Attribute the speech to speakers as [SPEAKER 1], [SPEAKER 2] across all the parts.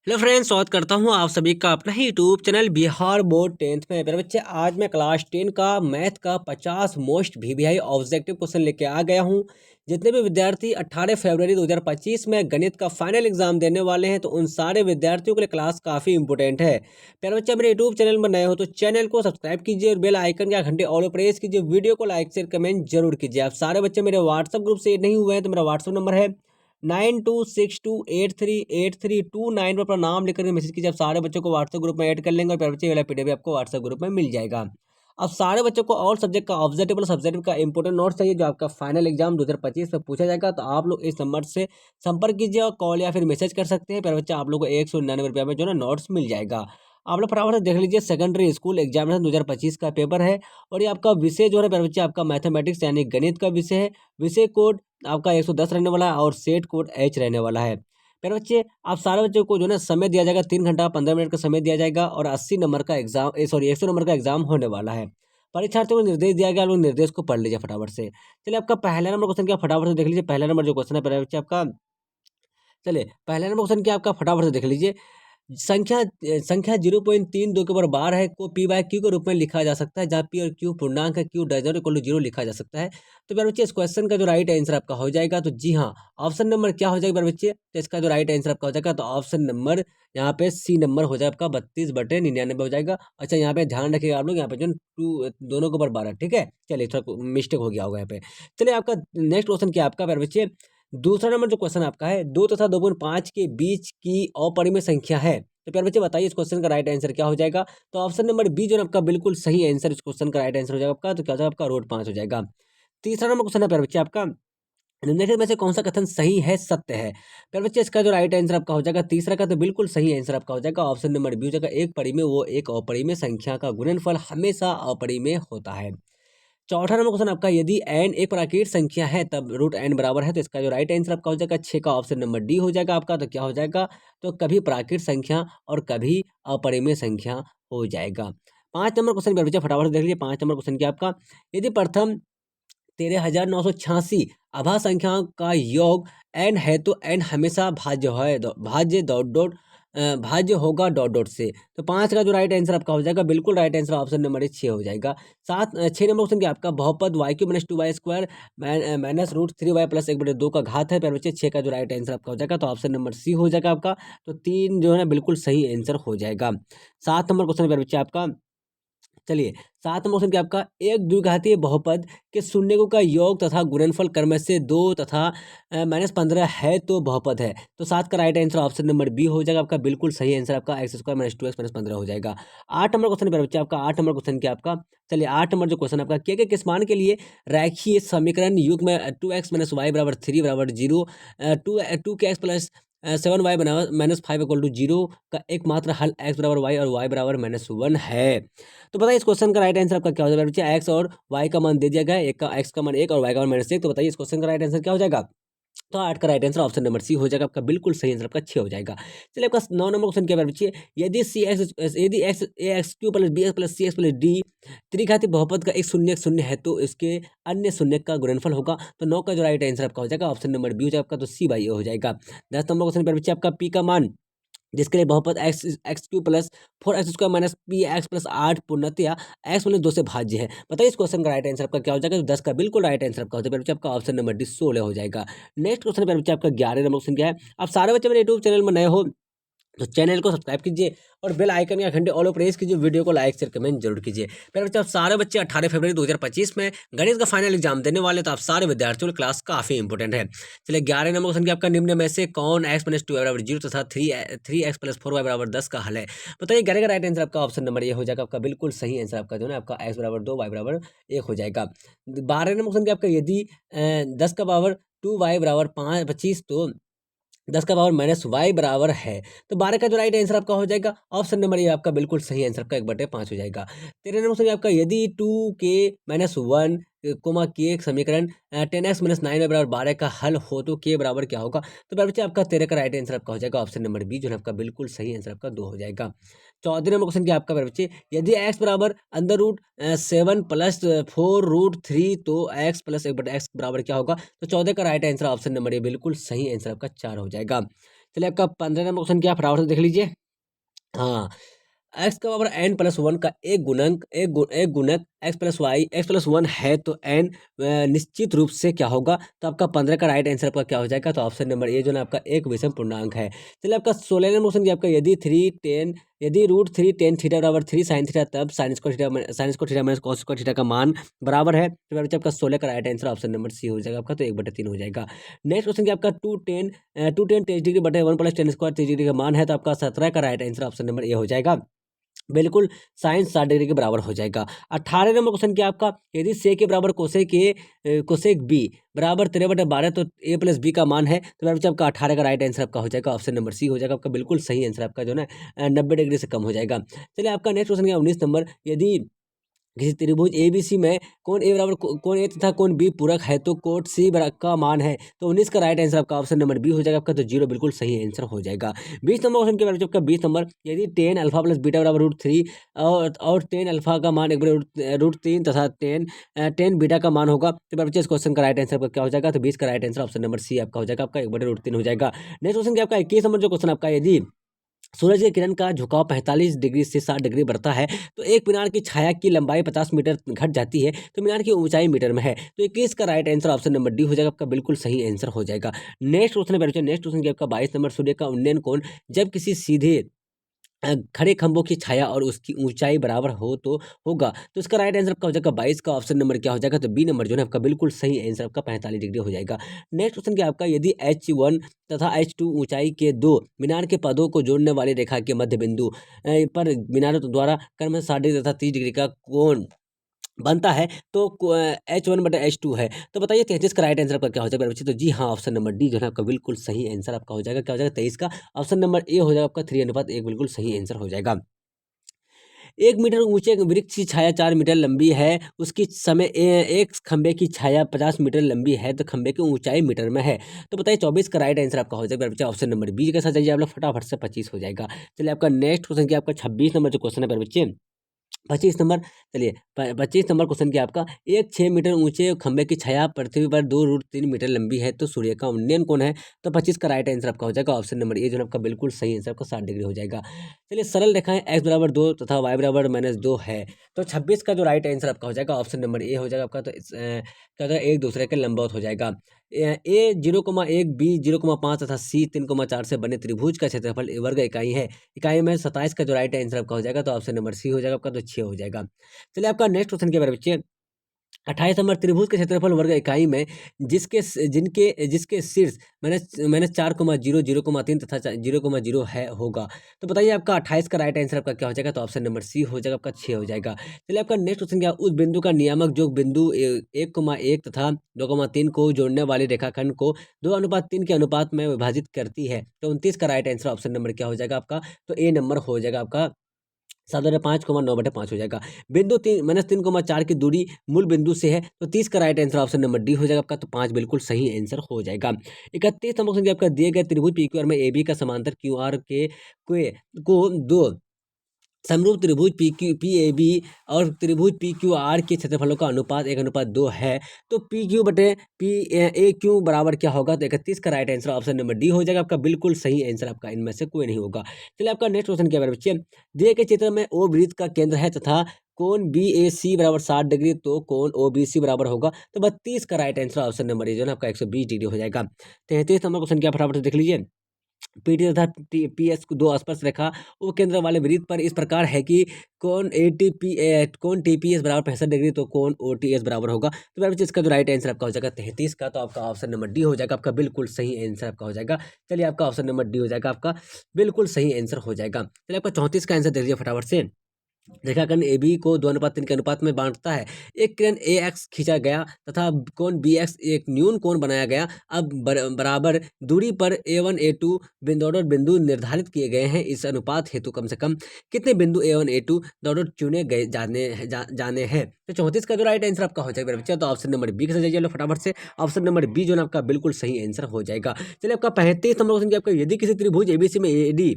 [SPEAKER 1] Hello friends, स्वागत करता हूं आप सभी का अपना ही YouTube channel Bihar board 10th में। मेरे बच्चे, आज मैं क्लास 10 का मैथ का 50 मोस्ट वीवीआई ऑब्जेक्टिव क्वेश्चन लेके आ गया हूं। जितने भी विद्यार्थी 18 फरवरी 2025 में गणित का फाइनल एग्जाम देने वाले हैं, तो उन सारे विद्यार्थियों के लिए क्लास काफ़ी इंपॉर्टेंट है। प्यारे बच्चे, मेरे यूट्यूब चैनल में नए हो तो चैनल को सब्सक्राइब कीजिए और बेल आइकन का घंटे ऑल प्रेस कीजिए। वीडियो को लाइक शेयर कमेंट जरूर कीजिए। आप सारे बच्चे मेरे व्हाट्सअप ग्रुप से नहीं हुए हैं तो मेरा व्हाट्सअप नंबर है 9262838329 पर अपना नाम लिख कर मैसेज कीजिए। आप सारे बच्चों को व्हाट्सएप ग्रुप में ऐड कर लेंगे और प्यारे बच्चे वाला पीडीएफ आपको व्हाट्सएप ग्रुप में मिल जाएगा। अब सारे बच्चों को और सब्जेक्ट का ऑब्जेक्टिव सब्जेक्ट का इंपोर्टेंट नोट चाहिए जो आपका फाइनल एग्जाम 2025 में पूछा जाएगा, तो आप लोग इस नंबर से संपर्क कीजिए और कॉल या फिर मैसेज कर सकते हैं। प्यारे बच्चे, आप लोग को 199 रुपये में जो है नोट्स मिल जाएगा। आप लोग फटाफट से देख लीजिए, सेकेंडरी स्कूल एग्जामिनेशन 2025 का पेपर है और ये आपका विषय जो है प्यारे बच्चे आपका मैथमेटिक्स यानी गणित का विषय है। विषय कोड आपका 110 रहने वाला है और सेट कोड एच रहने वाला है। प्यारे बच्चे, आप सारे बच्चों को जो है ना समय दिया जाएगा, 3 घंटा 15 मिनट का समय दिया जाएगा और 80 नंबर का एग्जाम 100 नंबर का एग्जाम होने वाला है। परीक्षार्थियों को निर्देश दिया गया, लोग निर्देश को पढ़ लीजिए फटाफट से। चलिए, आपका पहला नंबर क्वेश्चन क्या, फटाफट से देख लीजिए। पहला नंबर जो क्वेश्चन है प्यारे बच्चे आपका, चलिए पहला नंबर क्वेश्चन क्या आपका, फटाफट से देख लीजिए। संख्या 0.32 के ऊपर बार है को पी बाय क्यू के रूप में लिखा जा सकता है, जहाँ पी और क्यू पूर्णांक है, क्यू डजन इक्वल टू 0 लिखा जा सकता है। तो प्यारे बच्चे, इस क्वेश्चन का जो राइट आंसर आपका हो जाएगा, तो जी हाँ, ऑप्शन नंबर क्या हो जाएगा प्यारे बच्चे, तो इसका जो राइट आंसर आपका हो जाएगा, तो ऑप्शन नंबर यहाँ पे सी नंबर हो जाएगा आपका, 32/99 हो जाएगा। अच्छा, यहाँ पे ध्यान रखिएगा आप लोग, यहाँ पे जो टू दोनों के ऊपर 12, ठीक है। चलिए, थोड़ा मिस्टेक हो गया होगा यहाँ पे। चलिए, आपका नेक्स्ट क्वेश्चन क्या है आपका प्यारे बच्चे, दूसरा नंबर जो क्वेश्चन आपका है, 2 तथा 2.5 के बीच की अपरिमेय संख्या है। तो प्यारे बच्चे बताइए, इस क्वेश्चन का राइट आंसर क्या हो जाएगा। तो ऑप्शन नंबर बी जो है आपका बिल्कुल सही आंसर, इस क्वेश्चन का राइट आंसर हो जाएगा आपका, तो क्या हो जाएगा आपका, रूट 5 हो जाएगा। तीसरा नंबर क्वेश्चन है प्यारे बच्चे आपका, निम्नलिखित में से कौन सा कथन सही है, सत्य है। प्यारे बच्चे, इसका जो राइट आंसर आपका हो जाएगा, तीसरा का तो बिल्कुल सही आंसर आपका हो जाएगा, ऑप्शन नंबर बी हो जाएगा, एक परिमेय वो एक अपरिमेय संख्या का गुणनफल हमेशा अपरिमेय होता है। चौथा नंबर क्वेश्चन आपका, यदि n एक प्राकृत संख्या है तब रूट n बराबर है, तो इसका जो राइट आंसर आपका हो जाएगा 6 का ऑप्शन नंबर डी हो जाएगा आपका, तो क्या हो जाएगा, तो कभी प्राकृत संख्या और कभी अपरिमेय संख्या हो जाएगा। 5 नंबर क्वेश्चन पर बच्चे फटाफट से देख लीजिए। 5 नंबर क्वेश्चन क्या आपका, यदि प्रथम 13,986 आभा संख्याओं का योग n है तो n हमेशा भाज्य है, भाज्य डॉट डॉट भाज्य होगा डॉट डॉट से। तो 5 का जो राइट आंसर आपका हो जाएगा, बिल्कुल राइट आंसर ऑप्शन नंबर 6 हो जाएगा। 6 नंबर क्वेश्चन क्या आपका, बहुपद y³ - 2y² minus root 3y plus 1/2 का घात है। प्यारे बच्चे, 6 का जो राइट आंसर आपका हो जाएगा, तो ऑप्शन नंबर सी हो जाएगा आपका, तो 3 जो है ना बिल्कुल सही आंसर हो जाएगा। 7 नंबर क्वेश्चन प्यारे बच्चे आपका, चलिए 7 नंबर क्वेश्चन क्या आपका, एक द्विघातीय बहुपद के शून्यकों का योग तथा गुणनफल क्रम से 2 तथा -15 है तो बहुपद है। तो 7 का right answer option number B हो जाएगा आपका, बिल्कुल सही आंसर आपका, x² - 2x - 15 हो जाएगा। 8 नंबर क्वेश्चन पर बच्चे आपका, 8 नंबर क्वेश्चन क्या आपका, चलिए 8 नंबर जो क्वेश्चन आपका, के किस मान के लिए रैखिक समीकरण युग में 2x - y = 3 = 0, 2x + 7y -5 = 0 का एकमात्र हल x = y और y = -1 है। तो बताइए, इस क्वेश्चन का राइट आंसर आपका क्या हो जाएगा बच्चे, एक्स और वाई का मान दे दिया गया है, एक का एक्स का मान 1 और वाई का मान -1। तो बताइए, इस क्वेश्चन का राइट आंसर क्या हो जाएगा। तो 8 का right answer option number C हो जाएगा आपका, बिल्कुल सही आंसर आपका 6 हो जाएगा। चलिए, आपका 9 नंबर क्वेश्चन क्या है बच्चे, यदि X A X Q plus B X plus C X plus D त्रिघाती बहुपद का एक शून्य शून्य है तो इसके अन्य शून्य का गुणनफल होगा। तो 9 का जो राइट आंसर आपका हो जाएगा, ऑप्शन नंबर बी हो जाएगा आपका, तो सी बाई ए हो जाएगा। 10 नंबर क्वेश्चन पर बच्चे आपका, पी का मान जिसके लिए बहुपद x³ + 4x² - px + 8 पूर्णतया x - 2 से भाज्य है। बताइए, इस क्वेश्चन का राइट आंसर आपका क्या हो जाएगा, तो 10 का बिल्कुल राइट आंसर आपका हो जाएगा बच्चे आपका, ऑप्शन नंबर डी 16 हो जाएगा। नेक्स्ट क्वेश्चन पे बच्चे आपका 11 नंबर क्वेश्चन क्या है। आप सारे बच्चे मेरे यूट्यूब चैनल में नए हो तो चैनल को सब्सक्राइब कीजिए और बेल आइकन या घंटे ऑल पर प्रेस कीजिए। वीडियो को लाइक शेयर कमेंट जरूर कीजिए। फिर बच्चे, आप सारे बच्चे 18 फरवरी 2025 में गणित का फाइनल एग्जाम देने वाले, तो आप सारे विद्यार्थियों की क्लास काफी इंपॉर्टेंट है। चलिए, 11 नंबर क्वेश्चन की आपका, निम्न में से कौन x - 2y = 0 तथा 3x + 4y = 10 का हल है। बताइए, 11 का राइट आंसर आपका ऑप्शन नंबर ए हो जाएगा आपका, बिल्कुल सही आंसर आपका जो है आपका, x = 2 y = 1 हो जाएगा। 12 नंबर क्वेश्चन की आपका, यदि 10 का पावर 2y = 25 तो 10 का पावर -y बराबर है। तो 12 का जो राइट आंसर आपका हो जाएगा, ऑप्शन नंबर ये आपका बिल्कुल सही आंसर आपका, 1/5 हो जाएगा। 13 नंबर क्वेश्चन आपका, यदि 2k - 1 के समीकरण 10x - 9y = 12 का हल हो तो k बराबर क्या होगा। तो बच्चे, आपका 13 का राइट आंसर आपका हो जाएगा, ऑप्शन नंबर बी जो है आपका, बिल्कुल सही आंसर आपका 2 हो जाएगा। 14 नंबर क्वेश्चन क्या आपका बच्चे, यदि x बराबर √7 + 4√3 तो x + 1/x बराबर क्या होगा। तो 14 का right answer option number A, बिल्कुल सही आंसर आपका 4 हो जाएगा। चलिए आपका 15 नंबर क्वेश्चन क्या फटाफट से देख लीजिए। हाँ, एक्स का पावर एन प्लस वन का एक गुणक एक्स प्लस वन है तो एन निश्चित रूप से क्या होगा। तो आपका 15 का राइट आंसर आपका क्या हो जाएगा। तो ऑप्शन नंबर ए जो ना आपका एक विषम पूर्णांक है। चलिए आपका 16 नंबर क्वेश्चन आपका यदि √3 tan थीटा बराबर 3 sin थीटा तब sine square theta minus cos square theta का मान बराबर है। तो बच्चे आपका 16 का right answer option number C हो जाएगा आपका। तो 1/3 हो जाएगा। नेक्स्ट क्वेश्चन क्या आपका 2 tan 30 डिग्री बटे 1 + tan स्क्वायर 30 डिग्री का मान है। तो आपका 17 का right answer option number A हो जाएगा। बिल्कुल साइन 60 डिग्री के बराबर हो जाएगा। 18 नंबर क्वेश्चन क्या आपका यदि से के बराबर कोसेक बी बराबर 13/12 तो ए प्लस बी का मान है। तो बच्चे आपका 18 का राइट आंसर आपका हो जाएगा ऑप्शन नंबर सी हो जाएगा आपका। बिल्कुल सही आंसर आपका जो है ना 90 डिग्री से कम हो जाएगा। चलिए आपका नेक्स्ट क्वेश्चन क्या 19 नंबर यदि किसी त्रिभुज एबीसी में कोण ए तथा कोण बी पूरक है तो कोण सी का मान है। तो 19 का राइट आंसर आपका ऑप्शन नंबर बी हो जाएगा आपका। तो 0 बिल्कुल सही आंसर हो जाएगा। 20 नंबर क्वेश्चन के बारे में आपका 20 नंबर यदि tan अल्फा प्लस बीटा बराबर √3 और tan अल्फा का मान √3 तथा tan बीटा का मान होगा। तो बच्चे इस क्वेश्चन का राइट आंसर आपका क्या हो जाएगा। तो 20 का right answer option number C आपका हो जाएगा आपका 1/√3 हो जाएगा। नेक्स्ट क्वेश्चन क्या आपका 21 नंबर जो क्वेश्चन आपका यदि सूरज की किरण का झुकाव 45 डिग्री से 60 डिग्री बढ़ता है तो एक मीनार की छाया की लंबाई 50 मीटर घट जाती है। तो मीनार की ऊंचाई मीटर में है। तो 21 का right answer option number D हो जाएगा आपका। बिल्कुल सही आंसर हो जाएगा। नेक्स्ट क्वेश्चन नेक्स्ट क्वेश्चन आपका 22 नंबर सूर्य का उन्नयन कोण जब किसी सीधे खड़े खंभों की छाया और उसकी ऊंचाई बराबर हो तो होगा। तो इसका राइट आंसर आपका हो जाएगा 22 का ऑप्शन नंबर क्या हो जाएगा। तो बी नंबर जो है आपका बिल्कुल सही आंसर आपका 45 डिग्री हो जाएगा। नेक्स्ट क्वेश्चन क्या आपका यदि H1 तथा H2 ऊंचाई के दो मीनार के पदों को जोड़ने वाली रेखा के मध्य बिंदु पर मीनारों द्वारा क्रमशः 60 डिग्री तथा 30 डिग्री का कोण बनता है तो H1/H2 है। तो बताइए 33 का राइट आंसर आपका क्या हो जाएगा बच्चे। तो जी हाँ ऑप्शन नंबर डी जो है आपका बिल्कुल सही आंसर आपका हो जाएगा। क्या हो जाएगा 23 का ऑप्शन नंबर ए हो जाएगा आपका 3:1 बिल्कुल सही आंसर हो जाएगा। 1 मीटर ऊंचे वृक्ष की छाया 4 मीटर लंबी है उसकी समय एक खंबे की छाया 50 मीटर लंबी है तो खंबे की ऊंचाई मीटर में है। तो बताइए 24 का राइट आंसर आपका हो जाएगा बच्चा ऑप्शन नंबर बी के साथ जाइए आप लोग फटाफट से 25 हो जाएगा। चलिए आपका नेक्स्ट क्वेश्चन क्या आपका 26 नंबर जो क्वेश्चन है बच्चे 25 नंबर। चलिए 25 नंबर क्वेश्चन क्या आपका एक 6 मीटर ऊंचे खंबे की छाया पृथ्वी पर 2√3 मीटर लंबी है तो सूर्य का उन्नयन कोण है। तो 25 का राइट आंसर आपका हो जाएगा ऑप्शन नंबर ए जो है आपका बिल्कुल सही आंसर आपका 60 डिग्री हो जाएगा। चलिए सरल रेखाएं एक्स बराबर 2 तथा वाई बराबर -2 है। तो 26 का जो राइट आंसर आपका हो जाएगा ऑप्शन नंबर ए हो जाएगा आपका। तो क्या होगा एक दूसरे के लंबवत हो जाएगा। ए 0,1 बी 0,5 तथा सी 3,4 से बने त्रिभुज का क्षेत्रफल वर्ग इकाई है। इकाई में 27 का जो राइट आंसर आपका हो जाएगा। तो ऑप्शन नंबर सी हो जाएगा आपका। तो 6 हो जाएगा। चलिए आपका नेक्स्ट क्वेश्चन के बारे में बच्चे 28 नंबर त्रिभुज के क्षेत्रफल वर्ग इकाई में जिसके शीर्ष माइनस 4,0 0,3 तथा 0,0 है होगा। तो बताइए आपका 28 का राइट आंसर आपका क्या हो जाएगा। तो ऑप्शन नंबर सी हो जाएगा आपका 6 हो जाएगा। चलिए आपका नेक्स्ट क्वेश्चन क्या उस बिंदु का नियामक जो बिंदु 1,1 तथा 2,3 को जोड़ने वाले रेखाखंड को 2:3 के अनुपात में विभाजित करती है। तो 29 का राइट आंसर ऑप्शन नंबर क्या हो जाएगा आपका। तो ए नंबर हो जाएगा आपका 7/5, 9/5 हो जाएगा। बिंदु -3,4 की दूरी मूल बिंदु से है। तो 30 का right answer option number D हो जाएगा आपका। तो 5 बिल्कुल सही आंसर हो जाएगा। 31 नंबर क्वेश्चन आपका दिए गए त्रिभुज PQR में AB का समांतर QR को दो समरूप त्रिभुज PAB और त्रिभुज PQR के क्षेत्रफलों का अनुपात 1:2 है। तो PQ बटे PAQ बराबर क्या होगा। तो 31 का right answer option number D हो जाएगा आपका। बिल्कुल सही आंसर आपका इनमें से कोई नहीं होगा। चलिए आपका नेक्स्ट क्वेश्चन क्या है बच्चे दिए गए चित्र में O वृत्त का केंद्र है तथा कोण BAC बराबर 60 डिग्री तो कोण OBC बराबर होगा। तो 32 का right answer option number A जो है आपका 120 डिग्री हो जाएगा। 33 नंबर क्वेश्चन क्या फटाफट से देख लीजिए पीटी तथा पीएस को दो स्पर्श रेखा उपकेंद्र वाले वृत्त पर इस प्रकार है कि कोण टीपीएस बराबर 65 डिग्री तो कोण ओटीएस बराबर होगा। तो बच्चे इसका जो राइट आंसर आपका हो जाएगा 33 का। तो आपका ऑप्शन नंबर डी हो जाएगा आपका। बिल्कुल सही आंसर आपका हो जाएगा। चलिए आपका ऑप्शन नंबर डी हो जाएगा आपका। बिल्कुल सही आंसर हो जाएगा। चलिए आपका 34 का आंसर दे दीजिए फटाफट से। रेखाखंड AB को 2:3 के अनुपात में बांटता है। एक किरण AX खींचा गया तथा कोण BX एक न्यून कोण बनाया गया। अब बराबर दूरी पर A1 A2 बिंदु निर्धारित किए गए हैं। इस अनुपात हेतु कम से कम कितने बिंदु A1 A2 चुने गए जाने हैं। तो 34 का जो राइट आंसर आपका हो जाएगा बच्चा। तो ऑप्शन नंबर बी के साथ जाइए फटाफट से। ऑप्शन नंबर बी जो है आपका बिल्कुल सही आंसर हो जाएगा। चलिए आपका 35 नंबर क्वेश्चन आपका यदि किसी त्रिभुज ABC में AD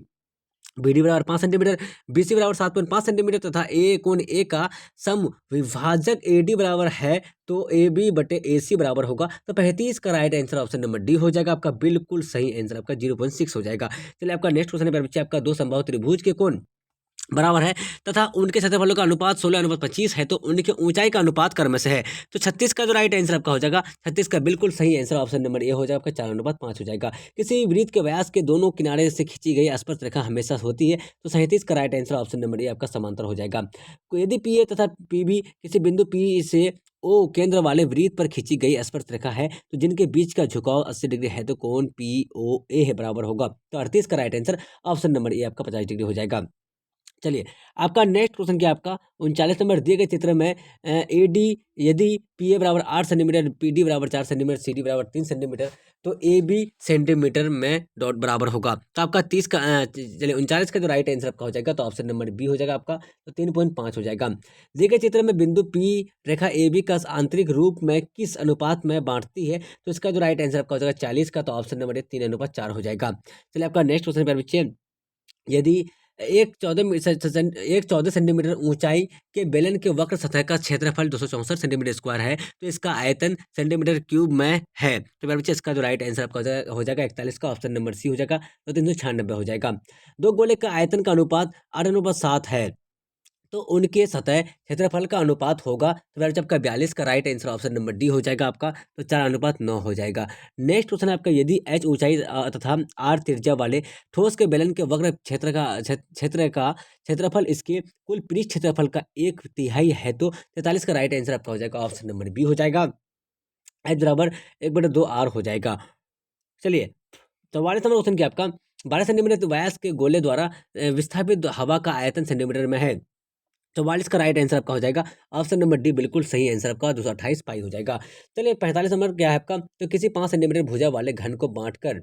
[SPEAKER 1] BD बराबर 5 सेंटीमीटर, BC बराबर 7.5 सेंटीमीटर तथा ए कोण ए का सम विभाजक AD बराबर है तो AB बटे AC बराबर होगा। तो 35 का right answer option number D हो जाएगा आपका, बिल्कुल सही आंसर आपका 0.6 हो जाएगा। चलिए आपका नेक्स्ट क्वेश्चन है बच्चे, आपका दो संभावित त्रिभुज के कोण बराबर है तथा उनके क्षेत्रफलों का अनुपात 16:25 है तो उनकी ऊंचाई का अनुपात क्रम से है। तो 36 का जो राइट आंसर आपका हो जाएगा, 36 का बिल्कुल सही आंसर ऑप्शन नंबर ए हो जाएगा आपका, 4:5 हो जाएगा। किसी वृत्त के व्यास के दोनों किनारे से खींची गई स्पर्श रेखा हमेशा होती है तो 37 का right answer option number A आपका समांतर हो जाएगा। यदि पी ए तथा पी बी किसी बिंदु पी से ओ केंद्र वाले वृत्त पर खींची गई स्पर्श रेखा है तो जिनके बीच का झुकाव 80 डिग्री है तो कोण पी ओ ए है बराबर होगा। तो 38 का right answer option number A आपका 50 डिग्री हो जाएगा। चलिए आपका नेक्स्ट क्वेश्चन क्या है, आपका 39 नंबर दिए गए चित्र में AD यदि PA बराबर 8 सेंटीमीटर, PD बराबर 4 सेंटीमीटर, CD बराबर 3 सेंटीमीटर तो AB सेंटीमीटर में डॉट बराबर होगा। तो आपका 30 का चलिए 39 का जो राइट आंसर आपका हो जाएगा तो ऑप्शन नंबर बी हो जाएगा आपका, तो 3.5 हो जाएगा। दिए गए चित्र में बिंदु P रेखा AB का आंतरिक रूप में किस अनुपात में बांटती है तो इसका जो राइट आंसर आपका हो जाएगा 40 का, तो ऑप्शन नंबर 3:4 हो जाएगा। चलिए आपका नेक्स्ट क्वेश्चन पर बच्चे, यदि एक 14 सेंटीमीटर ऊंचाई के बेलन के वक्र सतह का क्षेत्रफल 264 सेंटीमीटर स्क्वायर है तो इसका आयतन सेंटीमीटर क्यूब में है। तो मेरे बच्चे इसका जो राइट आंसर आपका हो जाएगा 41 का, ऑप्शन नंबर सी हो जाएगा, तो 396 हो जाएगा। दो गोले का आयतन का अनुपात 8:7 है तो उनके सतह क्षेत्रफल का अनुपात होगा, तो फिर आपका 42 का right answer option number D हो जाएगा आपका, तो 4:9 हो जाएगा। नेक्स्ट क्वेश्चन है आपका, यदि एच ऊंचाई तथा आर त्रिज्या वाले ठोस के बेलन के वक्र क्षेत्र का क्षेत्रफल इसके कुल पृष्ठ क्षेत्रफल का 1/3 है तो 43 का राइट आंसर आपका हो जाएगा, ऑप्शन नंबर बी हो जाएगा। एच बराबर 1/2 आर हो जाएगा। चलिए 44 नंबर क्वेश्चन क्या आपका, 12 सेंटीमीटर व्यास के गोले द्वारा विस्थापित हवा का आयतन सेंटीमीटर में है। 44 का राइट आंसर आपका हो जाएगा, ऑप्शन नंबर डी बिल्कुल सही आंसर आपका, 228 पाई हो जाएगा। चलिए 45 नंबर क्या है आपका, तो किसी 5 सेंटीमीटर भुजा वाले घन को बांटकर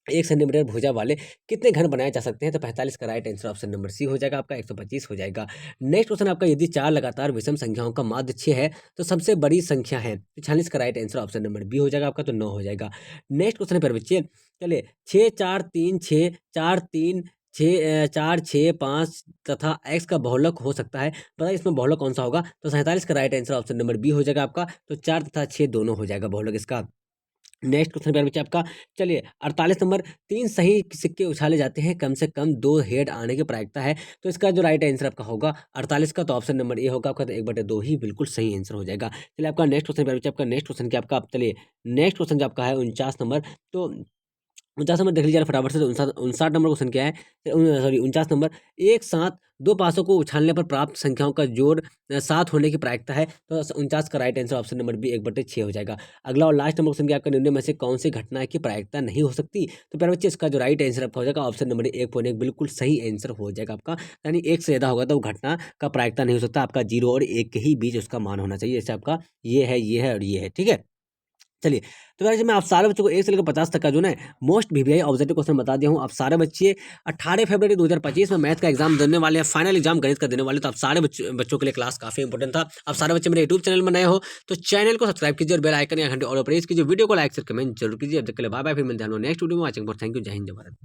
[SPEAKER 1] 1 सेंटीमीटर भुजा वाले कितने घन बनाए जा सकते हैं, तो 45 का right answer option number C हो जाएगा आपका, 125 हो जाएगा। नेक्स्ट क्वेश्चन आपका, यदि 4 लगातार विषम संख्याओं का माध्य 6 है तो सबसे बड़ी संख्या है, 46 का right answer option number B हो जाएगा आपका, तो 9 हो जाएगा। नेक्स्ट क्वेश्चन पर बच्चे, चलिए 6 4 3 6 4 3 4 6 5 तथा x का बहुलक हो सकता है, बताइए इसमें बहुलक कौन सा होगा, तो 47 का right answer option number B हो जाएगा आपका, तो 4 तथा 6 दोनों हो जाएगा बहुलक इसका। नेक्स्ट क्वेश्चन प्यारे बच्चे आपका, चलिए 48 नंबर, 3 सही सिक्के उछाले जाते हैं कम से कम 2 हेड आने की प्रायिकता है तो इसका जो राइट आंसर आपका होगा 48 का, तो ऑप्शन नंबर ए होगा आपका, तो 1/2 ही बिल्कुल सही आंसर हो जाएगा। चलिए आपका नेक्स्ट क्वेश्चन प्यारे बच्चे, आपका नेक्स्ट क्वेश्चन क्या आपका, चलिए नेक्स्ट क्वेश्चन जो आपका है 49 नंबर, तो 49 नंबर देख लीजिए फटाफट से, तो 59 नंबर क्वेश्चन क्या है, सॉरी 49 नंबर, एक साथ दो पासों को उछालने पर प्राप्त संख्याओं का जोड़ 7 होने की प्रायिकता है तो 49 का right answer option number B 1/6 हो जाएगा। अगला और लास्ट नंबर क्वेश्चन क्या आपका, निम्न में से कौन सी घटना की प्रायिकता नहीं हो सकती, तो प्यारे बच्चे इसका जो राइट आंसर आपका हो जाएगा ऑप्शन नंबर 1.1 बिल्कुल सही आंसर हो जाएगा आपका, यानी एक से ज़्यादा होगा तो घटना का प्रायिकता नहीं हो सकता, आपका 0 और 1 के ही बीच उसका मान होना चाहिए, जैसे आपका ये है और ये है, ठीक है। चलिए तो वैसे मैं आप सारे बच्चों को 1 से लेकर 50 तक का जो ना मोस्ट वीवीआई ऑब्जेक्टिव क्वेश्चन बता दिया हूँ। आप सारे बच्चे 18 फरवरी 2025 में मैथ का एग्जाम देने वाले हैं, फाइनल एग्जाम गणित का देने वाले, तो आप सारे बच्चों के लिए क्लास काफी इंपॉर्टेंट था। आप सारे बच्चे मेरे यूट्यूब चैनल में नए हो तो चैनल को सब्सक्राइब कीजिए और बेल आइकन या घंटे और प्रेस कीजिए, वीडियो को लाइक से कमेंट जरूर कीजिए। अब तक के लिए बाय बाय, फिर मिलते हैं नेक्स्ट वीडियो में। वाचिंग फॉर, थैंक यू, जय हिंद जय भारत।